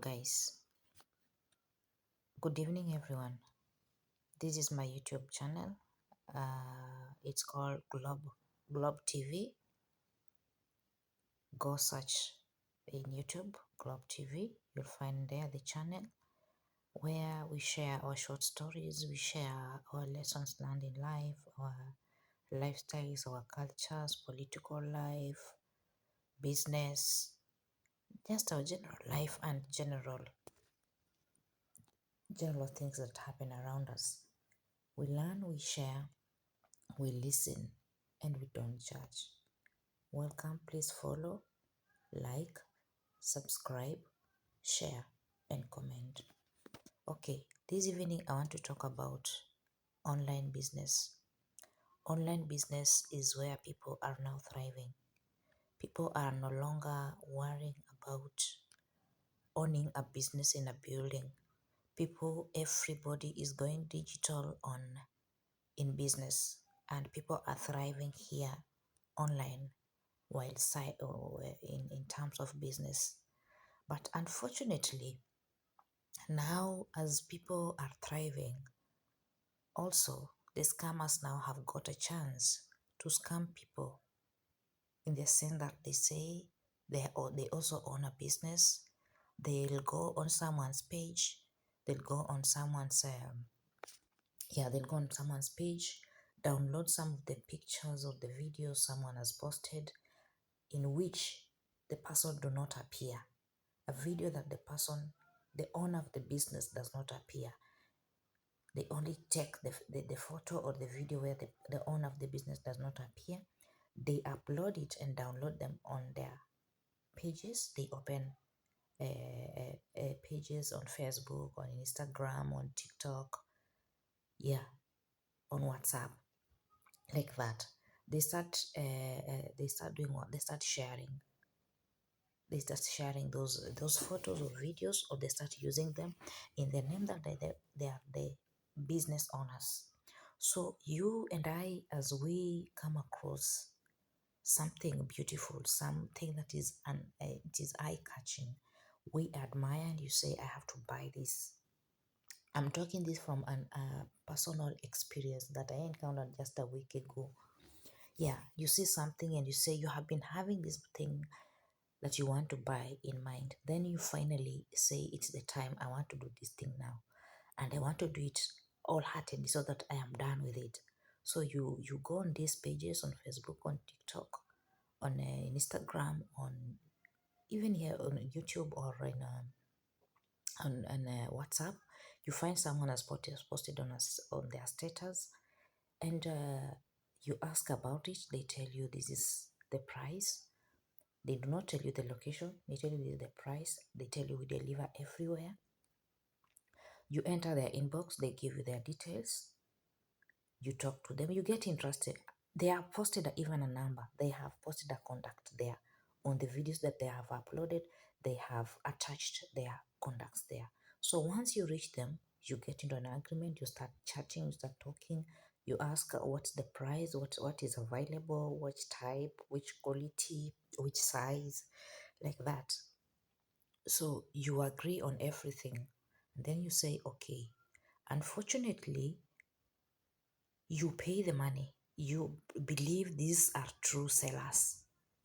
Guys, good evening everyone. This is my YouTube channel. It's called Globe TV. Go search in YouTube Globe TV. You'll find there the channel where we share our short stories, we share our lessons learned in life, our lifestyles, our cultures, political life, business, just our general life and general things that happen around us. We learn, we share, we listen, and we don't judge. Welcome, please follow, like, subscribe, share, and comment. Okay, this evening I want to talk about online business. Online business is where people are now thriving. People are no longer worrying about owning a business in a building. Everybody is going digital on in business, and people are thriving here online while in terms of business. But unfortunately, now as people are thriving, also the scammers now have got a chance to scam people in the sense that they say they also own a business. They'll go on someone's page. They'll go on someone's they'll go on someone's page, download some of the pictures or the videos someone has posted in which the person do not appear. A video that the owner of the business does not appear. They only take the photo or the video where the owner of the business does not appear. They upload it and download them on their pages. They open pages on Facebook, on Instagram, on TikTok, on WhatsApp, like that. They start doing what? They start sharing. They start sharing those photos or videos, or they start using them in the name that they are the business owners. So you and I, as we come across something beautiful, something that is it is eye catching, we admire and you say, I have to buy this. I'm talking this from an personal experience that I encountered just a week ago. Yeah, you see something and you say you have been having this thing that you want to buy in mind. Then you finally say, it's the time, I want to do this thing now. And I want to do it all-heartedly so that I am done with it. So you go on these pages on Facebook, on TikTok, on Instagram, on even here on YouTube or on WhatsApp. You find someone has posted on their status, and you ask about it. They tell you this is the price. They do not tell you the location. They tell you the price. They tell you we deliver everywhere. You enter their inbox. They give you their details. You talk to them. You get interested. They have posted even a number. They have posted a contact there. On the videos that they have uploaded, they have attached their contacts there. So once you reach them, you get into an agreement. You start chatting. You start talking. You ask what's the price, what is available, which type, which quality, which size, like that. So you agree on everything. And then you say, okay, unfortunately, you pay the money. You believe these are true sellers.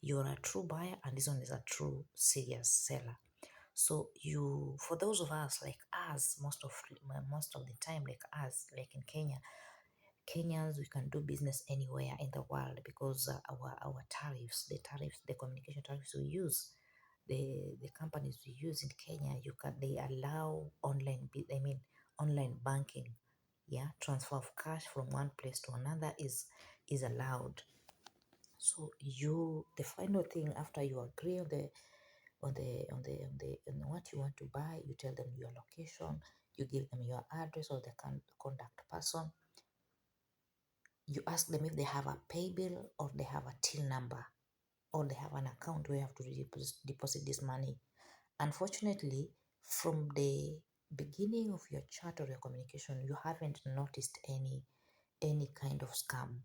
You're a true buyer and this one is a true serious seller. So for those of us like us, most of the time, like us, like in Kenya, Kenyans, we can do business anywhere in the world because our tariffs, the communication tariffs we use, the companies we use in Kenya, they allow online banking. Yeah, transfer of cash from one place to another is allowed. So the final thing after you agree on what you want to buy, you tell them your location, you give them your address or the contact person. You ask them if they have a pay bill or they have a till number or they have an account where you have to deposit this money. Unfortunately, from the beginning of your chat or your communication, you haven't noticed any kind of scam.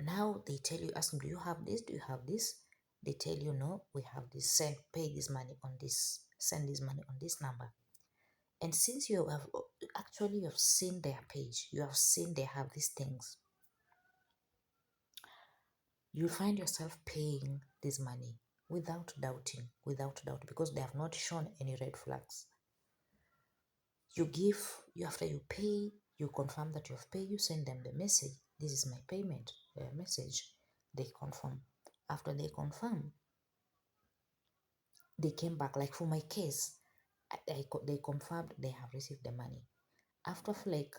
Now they tell you, ask them, do you have this? Do you have this? They tell you, no, we have this. Pay this money on this send this money on this number. And since you have actually you have seen their page, you have seen they have these things, you find yourself paying this money without doubt, because they have not shown any red flags. You give, you after you pay, you confirm that you have paid, you send them the message, this is my payment message. They confirm. After they confirm, they came back. Like for my case, they confirmed they have received the money. After like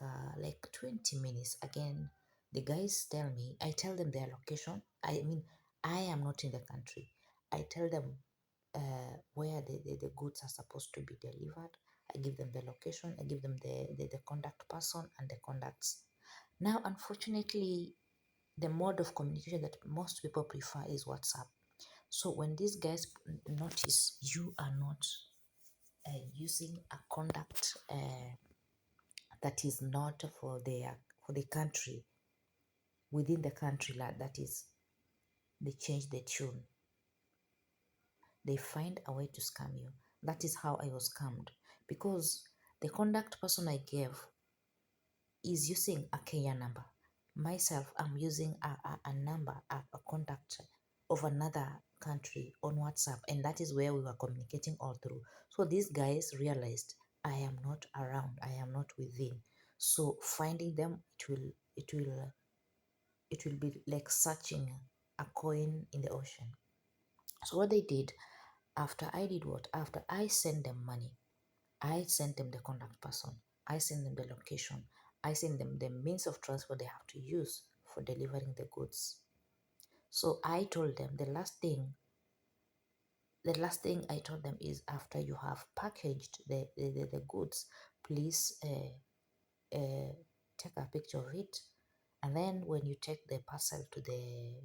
20 minutes, again, the guys tell me, I tell them their location. I mean, I am not in the country. I tell them where the goods are supposed to be delivered. I give them the location, I give them the contact person and the contacts. Now, unfortunately, the mode of communication that most people prefer is WhatsApp. So when these guys notice you are not using a contact that is not for the country, within the country, that is, they change the tune. They find a way to scam you. That is how I was scammed, because the contact person I gave is using a Kenya number. Myself, I'm using a number, a contact of another country on WhatsApp, and that is where we were communicating all through. So these guys realized I am not around, I am not within. So finding them, it will be like searching a coin in the ocean. So what they did, after I did what? After I sent them money, I sent them the contact person, I sent them the location, I sent them the means of transport they have to use for delivering the goods. So I told them the last thing I told them is, after you have packaged the goods, please take a picture of it. And then when you take the parcel to the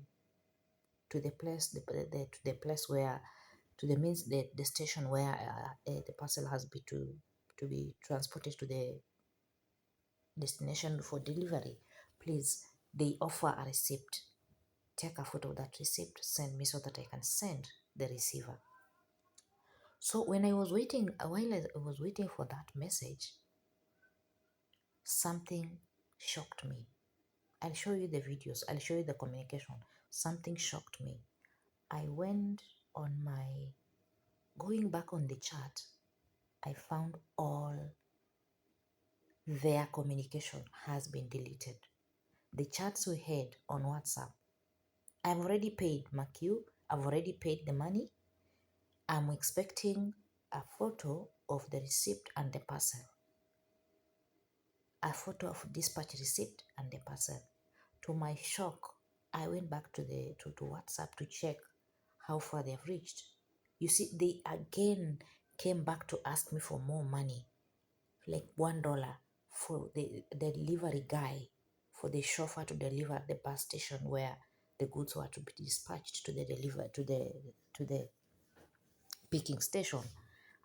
place to the place where, to the means the station where the parcel has to be transported to the destination for delivery, please, they offer a receipt. Take a photo of that receipt, send me so that I can send the receiver. So when I was waiting, while I was waiting for that message, something shocked me. I'll show you the videos, I'll show you the communication. Something shocked me. I went on my, going back on the chat, I found all their communication has been deleted. The chats we had on WhatsApp, I've already paid McQ, I've already paid the money. I'm expecting a photo of the receipt and the parcel. A photo of dispatch receipt and the parcel. To my shock, I went back to WhatsApp to check how far they've reached. You see, they again came back to ask me for more money, like $1 for the delivery guy, for the chauffeur to deliver at the bus station where the goods were to be dispatched to the deliver to the picking station.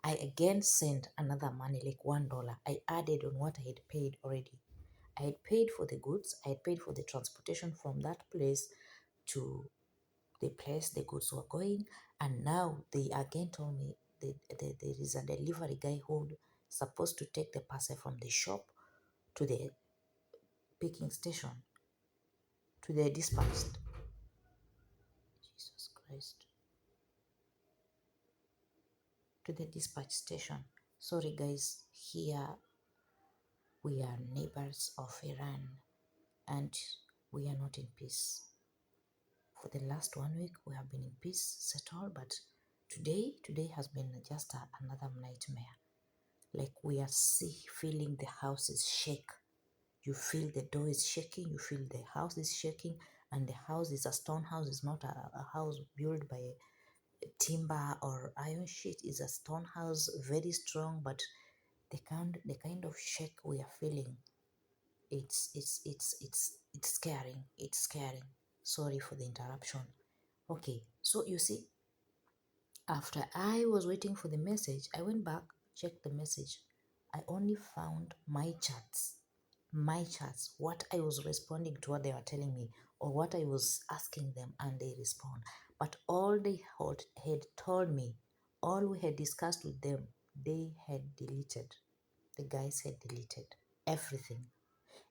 I again sent another money, like $1. I added on what I had paid already. I had paid for the goods, I had paid for the transportation from that place to the place the goods were going, and now they again told me there is a delivery guy who supposed to take the parcel from the shop to the picking station, to the dispatched. Jesus Christ. To the dispatch station. Sorry guys, here we are neighbors of Iran and we are not in peace. For the last 1 week, we have been in peace, settled, but today has been just another nightmare. Like we are feeling the house is shake. You feel the door is shaking, you feel the house is shaking, and the house is a stone house. It's not a house built by timber or iron sheet. It's a stone house, very strong, but the kind of shake we are feeling, it's scaring. It's scaring. Sorry for the interruption. Okay, so you see, after I was waiting for the message, I went back, checked the message. I only found my chats, what I was responding to, what they were telling me, or what I was asking them, and they respond. But all they had told me All we had discussed with them, they had deleted. The guys had deleted everything.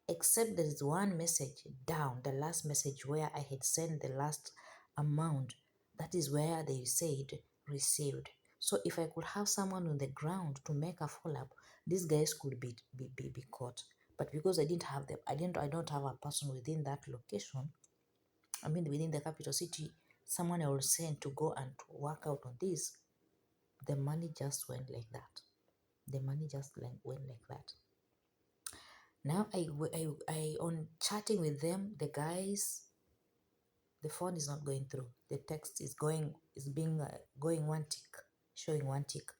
Except there is one message down, the last message where I had sent the last amount. That is where they said received. So if I could have someone on the ground to make a follow up, these guys could be caught. But because I didn't have them, I don't have a person within that location. I mean within the capital city, someone I will send to go and to work out on this. The money just went like that. The money just went like that. Now I on chatting with them, the guys, the phone is not going through. The text is going one tick, showing one tick.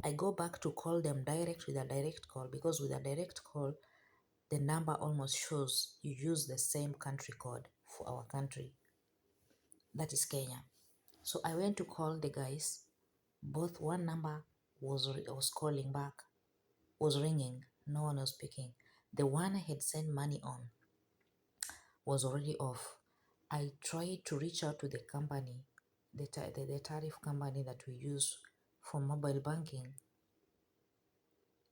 I go back to call them direct with a direct call, because with a direct call, the number almost shows you use the same country code for our country. That is Kenya. So I went to call the guys. Both one number was calling back, was ringing. No one was picking. The one I had sent money on was already off. I tried to reach out to the company, the tariff company that we use for mobile banking,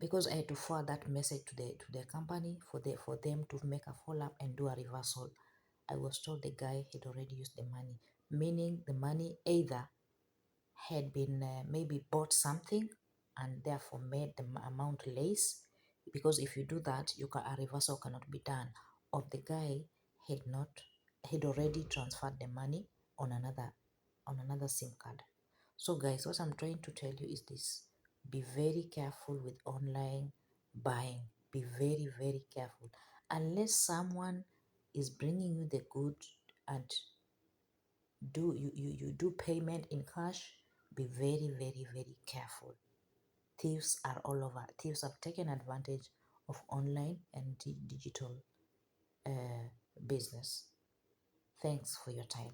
because I had to forward that message to the company for them to make a follow up and do a reversal. I was told the guy had already used the money, meaning the money either had been maybe bought something and therefore made the amount less, because if you do that, a reversal cannot be done, or the guy not had already transferred the money on another SIM card. So guys, what I'm trying to tell you is this: be very careful with online buying. Be very, very careful. Unless someone is bringing you the good and you do payment in cash, be very, very, very careful. Thieves are all over. Thieves have taken advantage of online and digital business. Thanks for your time.